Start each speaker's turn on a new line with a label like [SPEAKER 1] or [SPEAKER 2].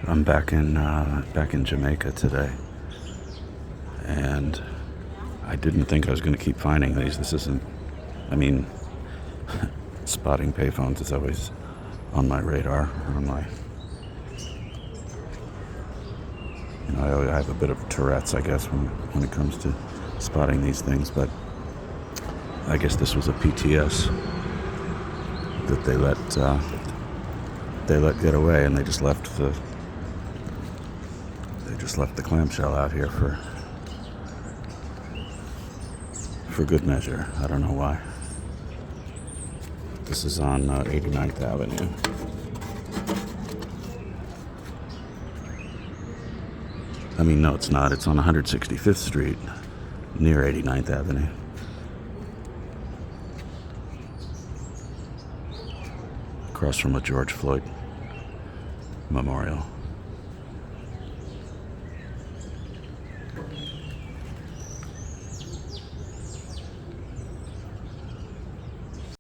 [SPEAKER 1] I'm back in Jamaica today, and I didn't think I was going to keep finding these. This isn't. I mean, spotting payphones is always on my radar. I have a bit of Tourette's, I guess, when it comes to spotting these things. But I guess this was a PTS that they let get away, and they just left the clamshell out here for good measure. I don't know why. This is on 89th Avenue. I mean, no, it's not. It's on 165th Street, near 89th Avenue. Across from a George Floyd memorial.